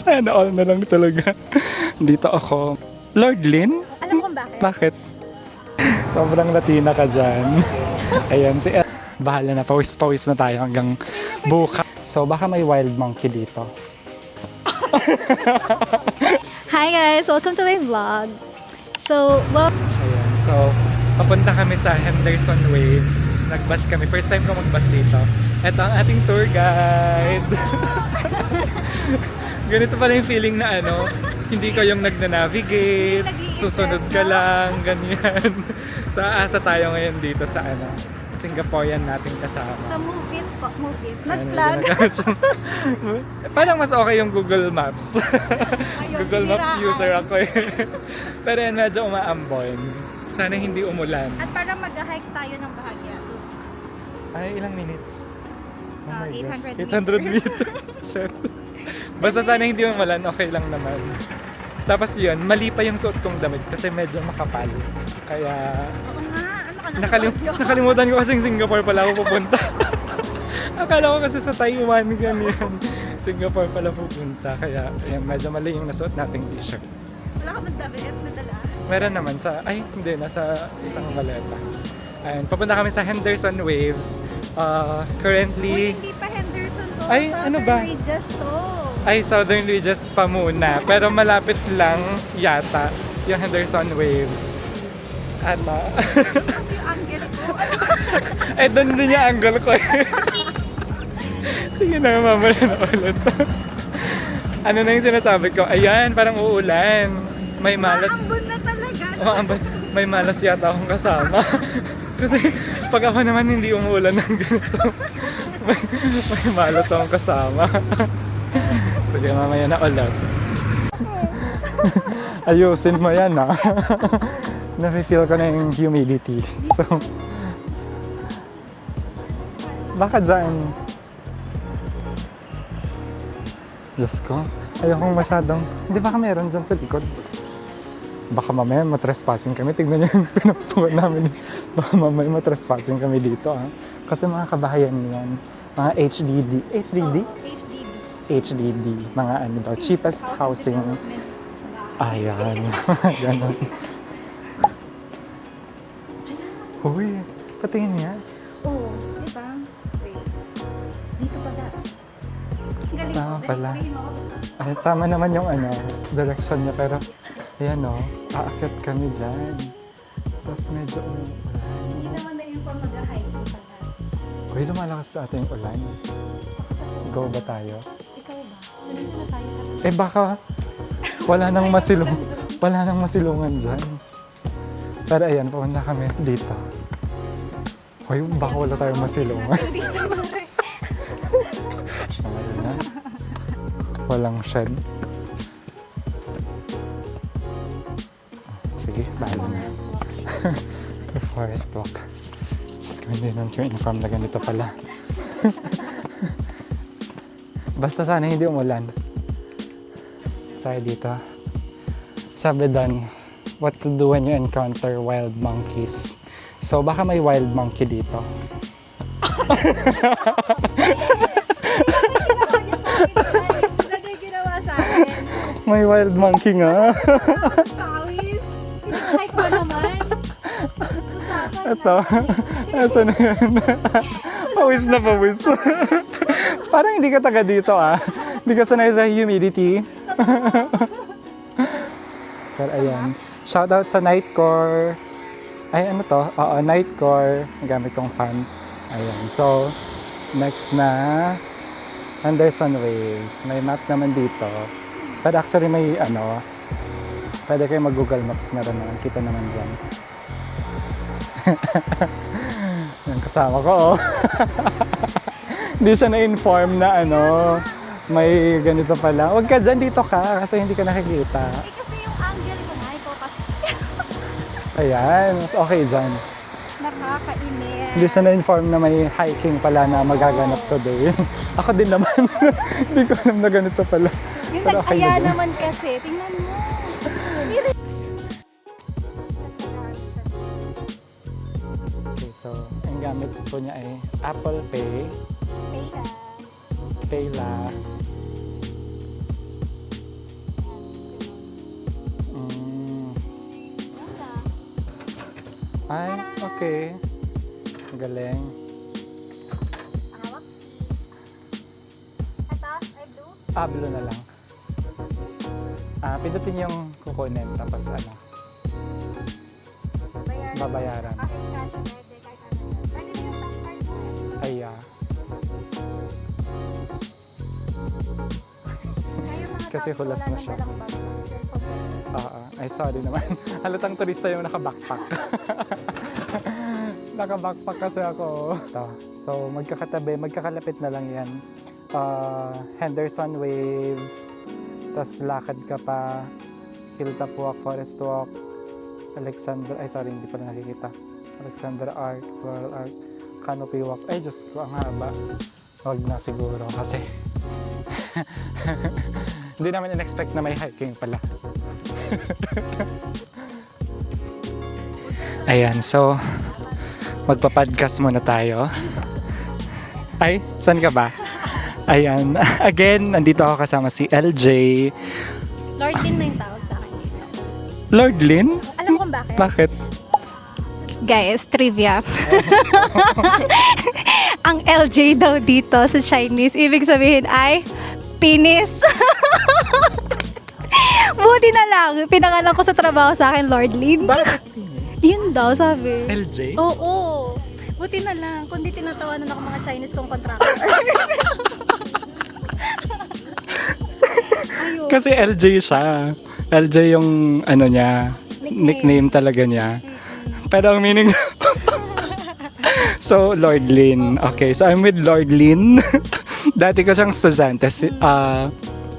Sana all na lang talaga. Dito ako. Lord Lynn? Alam mo kung bakit? Bakit? Sobrang Latina ka dyan. Ayan, si El. Bahala na, pawis-pawis na tayo hanggang bukas. So, baka may wild monkey dito. Hi guys! Welcome to my vlog. So, well... Ayan, so, papunta kami sa Henderson Waves. Nag-bus kami. First time ko mag-bus dito. Ito ang ating tour guide. Ganito pala yung feeling na ano, hindi ka yung nagna-navigate, susunod ka lang, ganyan. So, asa tayo ngayon dito sa ano, Singaporean nating kasama. So, move it po. Move it. Ayun, Mag-plan. Parang mas okay yung Google Maps. Ayun, Google Maps siniraan. user ako eh. Pero yan, medyo umaambon. Sana hindi umulan. At para mag-hike tayo ng bahagya. Ay, ilang minutes? Oh my 800 gosh. 800 meters. Shit. Basta sana hindi umulan, okay lang naman. Tapos yun, mali pa yung suot kong damit kasi medyo makapal. Kaya Oo nga. Ano ka na? nakalimutan ko kasi Singapore pala ako pupunta. Akala ko kasi sa Taiwan ganyan. Singapore pala pupunta. Kaya ayan, medyo mali yung nasuot nating t-shirt. Wala ka magdabit? Nadala? Meron naman sa, ay hindi, nasa isang maleta. Ayun, papunta kami sa Henderson Waves. Currently, Hindi pa Henderson to. Ay, ano ba? Southern Regis to. ay Southern Regis pa muna. Pero malapit lang yata yung Henderson Waves. At Yung angle ko. eh, doon din yung angle ko eh. Sige na, mamaya na ulit. Ano na yung sinasabi ko? Ayan, parang uulan. May malas. Maambon na talaga. May malas yata akong kasama. Kasi pag ako naman hindi umuulan ng ganito, may malas akong kasama. Sige, mamaya na ulit. Ayusin mo yan ha. Nafe-feel ko na yung humidity. So, baka dyan. Diyos ko, ayokong masyadong, hindi baka meron dyan sa likod. Baka mamaya matrespassing kami. Tignan niyo yung pinapasukan namin. Baka mamaya matrespassing kami dito ha. Kasi mga kabahayan yan, mga HDD. HDD? HDB. HDD. Mga ano daw, cheapest housing. Ayan. Ganon. Uy, patingin niya. Oo, di ba? Wait. Dito pala. Galing Tama ko. pala. Galing ako. Ay, tama naman yung ano, direction niya. Pero, ayan o, aakyat kami dyan. Tapos medyo umuulan. Hindi naman na yung pang mag-hike pala. Uy, lumalakas sa ating ulan. Go ba tayo? Ikaw ba? Nandito na tayo. Eh baka wala nang masilungan dyan. Pero ayan, pumunta kami dito. Uy, baka wala tayong masilungan. Dito ba? Ayun na. Walang shed. Sige, bahala na. The forest walk. Just hindi nang inform na ganito pala. Basta sana hindi umulan. Tayo dito. Sabi doon, what to do when you encounter wild monkeys. So baka may wild monkey dito. Lagay ginawa sa akin. May wild monkey nga. Pawis. Hike mo naman. Usapan Ito. Asa na yan? Pawis na pawis. Parang hindi ka taga dito ah. Hindi ka sanay sa humidity. Pero ayan. Shoutout sa Nightcore. Ay ano to? Oo, Nightcore. Gamit kong fan. Ayan. So, next na Henderson Waves. May map naman dito. But actually may ano, pwede kayo mag-Google Maps. Meron naman. Kita naman dyan. Yan kasama ko oh. Hindi siya na-inform na ano, may ganito pala. Huwag ka dyan, dito ka kasi hindi ka nakikita. Eh kasi yung angle ko na, ikaw kasi Ayan, mas okay dyan. nakakainis. Hindi siya na-inform na may hiking pala na magaganap today. Ako din naman. Hindi ko alam na ganito pala. Yung Pero okay nag-aya na din. naman kasi, tingnan mo. Okay, so ang gamit po niya ay Apple Pay, Teka. Payla, Ay, okay. Ang galing. Hawak. Ito, ay blue. Blue na lang. Pindutin yung kukunin, tapos ano, babayaran. Kasi cash, pwede, kahit ano. Pwede na yung top card mo. Ay, Kaya mga Kasi tao, hulas wala na nang siya. dalang bag. Cellphone. Ay, sorry naman. Halatang turista yung naka-backpack. Naka-backpack kasi ako. Ito. So, magkakalapit na lang yan. Henderson Waves, tas lakad ka pa, Hilltop Walk, Forest Walk, hindi pala nakikita. Alexander Arc, Royal Arc, Canopy Walk. Ay, Diyos ko, ang haba. Huwag na siguro kasi hindi naman in-expect na may hiking pala. Ayan, so magpa-podcast muna tayo. Ay, saan ka ba? Ayan, again, nandito ako kasama si LJ. Lord Lin na yung tawag sa akin dito. Lord Lin? Alam mo kung bakit? Bakit? Guys, trivia. Ang LJ daw dito sa Chinese, ibig sabihin ay penis. Buti na lang, pinangalan ko sa trabaho sa akin, Lord Lin. Bakit? Yun daw, sabi. LJ? Oo. Buti na lang, kundi tinatawanan ako mga Chinese kong contractor. Ayun. Kasi LJ siya. LJ yung ano niya, nickname talaga niya. Pero ang meaning so, Lord Lin. Okay, so I'm with Lord Lin. Dati ko siyang estudyante.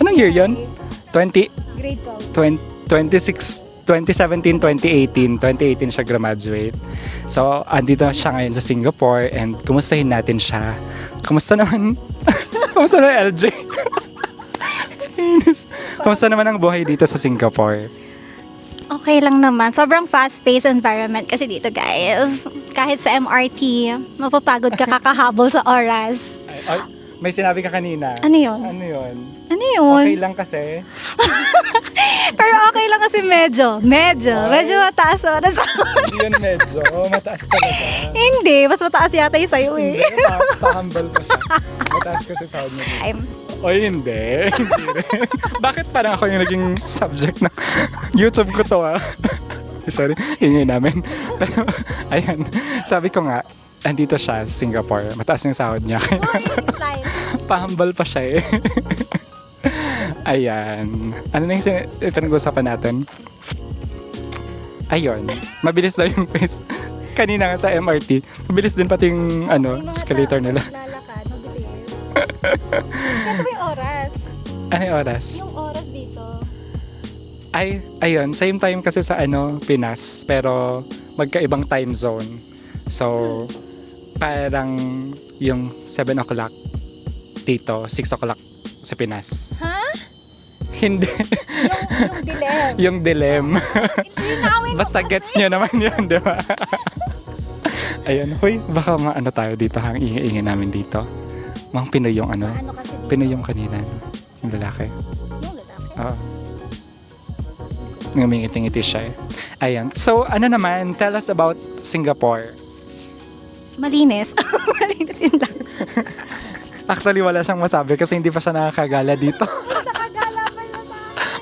Anong year yun? Grade 2017, 2018 siya graduate. So, andito siya ngayon sa Singapore and kumustahin natin siya. Kumusta naman? Kumusta naman LJ? Kumusta naman ang buhay dito sa Singapore? Okay lang naman. Sobrang fast-paced environment kasi dito, guys. Kahit sa MRT, mapapagod ka kakahabol sa oras. Ay, may sinabi ka kanina. Ano yun? Ano yun? Ano yun? Okay lang kasi. Pero okay lang kasi medyo mataas oras. Hindi yun medyo. Mataas talaga. Hindi, mas mataas yata yung sa'yo eh. Hindi, sa humble pa siya. Mataas kasi sound niya. Oy, hindi. Hindi rin. Bakit parang ako yung naging subject ng YouTube ko to Sorry, ingay namin. Pero, ayan. Sabi ko nga, andito siya sa Singapore. Mataas yung sahod niya. Pa-humble pa siya eh. Ayan. Ano na yung pinag-usapan natin? Ayun. Mabilis daw yung pace. Kanina nga sa MRT. Mabilis din pati yung escalator nila. Lalakad, mabilis. Ito ba yung oras? Ano yung oras? Yung oras dito. Ayun. Same time kasi sa Pinas. Pero magkaibang time zone. So, parang yung 7 o'clock dito, 6 o'clock sa Pinas. Ha? Hindi. Yung dilim. Yung dilim. Hindi namin Basta gets nyo naman yun, di ba? Ayun. Hoy, baka maano tayo dito, hang ingay-ingay namin dito. Mga Pinoy yung Ano kasi dito? Pinoy yung kanina. Yung lalaki. Yung lalaki. Oo. Ngumingiti-ngiti siya eh. Ayan. So, ano naman, tell us about Singapore. Malinis. Malinis yun lang. Actually, wala siyang masabi kasi hindi pa siya nakakagala dito. Nakagala pa yun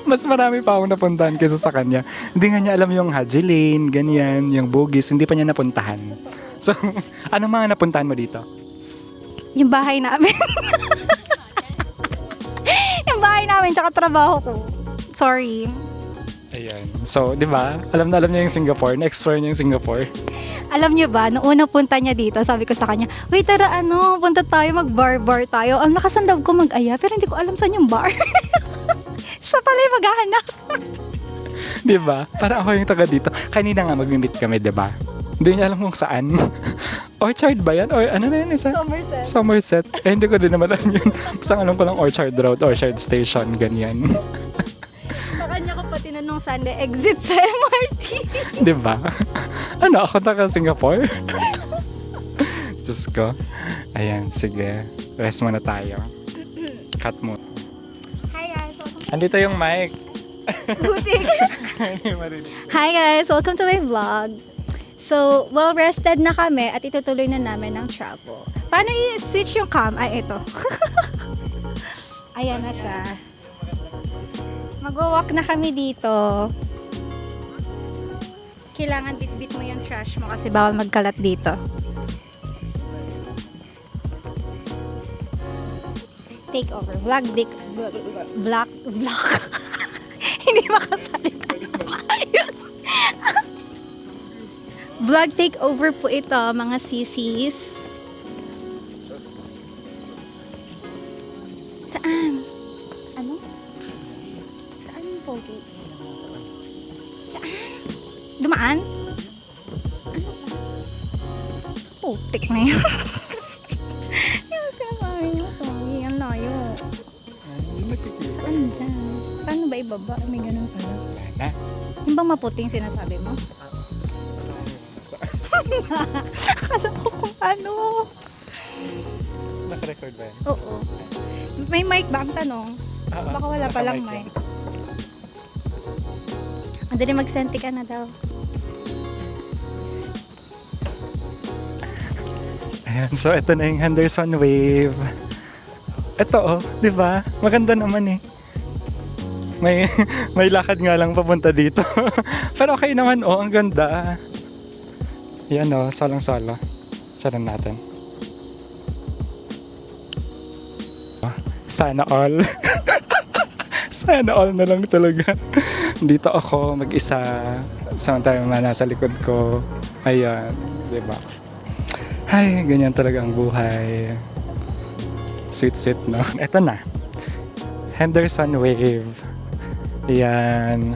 Mas marami pa akong napuntahan kaysa sa kanya. Hindi nga niya alam yung Haji Lane, ganyan, yung Bugis, hindi pa niya napuntahan. So, anong mga napuntahan mo dito? Yung bahay namin. Yung bahay namin, tsaka trabaho ko. Sorry. Ayan. So, di ba? Alam na alam niya yung Singapore. Na-explore niya yung Singapore. Alam niyo ba, noong unang punta niya dito, sabi ko sa kanya, wait, tara punta tayo, mag-bar tayo. Ang lakas ng loob ko mag-aya, pero hindi ko alam saan yung bar. Siya pala yung maghahanap. Di ba? Parang ako yung taga dito. Kanina nga mag-meet kami, di ba? Hindi niya alam kung saan. Orchard ba yan? Or ano na yun isa? Somerset. Somerset. Eh, hindi ko din naman alam yun. Basta alam ko lang Orchard Road, Orchard Station, ganyan. Sa kanya ko pa tinanong saan na exit sa MRT. Di ba? Ano, ako taga Singapore? Diyos ko. Ayan, sige. Rest muna tayo. Cut mo. Hi guys, welcome Andito yung mic. Buti. Hi guys, welcome to my vlog. So, well rested na kami at itutuloy na namin ang travel. Paano i-switch yung cam? Ay, ito. Ayan na siya. Mag-walk na kami dito. Kailangan bit-bit mo yung trash mo kasi bawal magkalat dito. Take over. Vlog. Hindi makasalita ng maayos. Vlog takeover po ito, mga sisis. Saan? Ano? Saan yung pogi? Saan? Dumaan? Ano ba? Putik na yun. Yung sinasabi yung pogi, ang layo. Saan dyan? Paano ba ibaba? May ganun pala. Yung bang maputing sinasabi mo? Akala ko kung ano. Naka-record ba yan? Oo. May mic ba ang tanong? Baka wala palang mic. Ang dali mag-senti ka na daw. Ayan, so ito na yung Henderson Wave. Ito oh, di ba? Maganda naman eh. May may lakad nga lang papunta dito. Pero okay naman oh, ang ganda. Yan oh, solong-solo. Saran natin. Sana all. Sana all na lang talaga. Dito ako mag-isa. Samantala mga nasa likod ko. Ayan, di ba? Ay, ganyan talaga ang buhay. Sweet, no? Ito na. Henderson Wave. Ayan.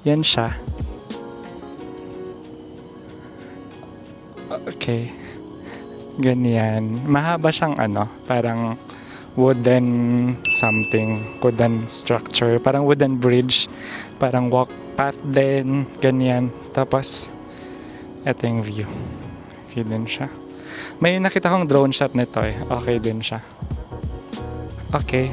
Yan siya. Okay. Ganyan. Mahaba siyang parang wooden something, wooden structure, parang wooden bridge, parang walk path din, ganyan. Tapos, ito yung view. Okay din siya. May nakita kong drone shot nito eh. Okay din siya. Okay.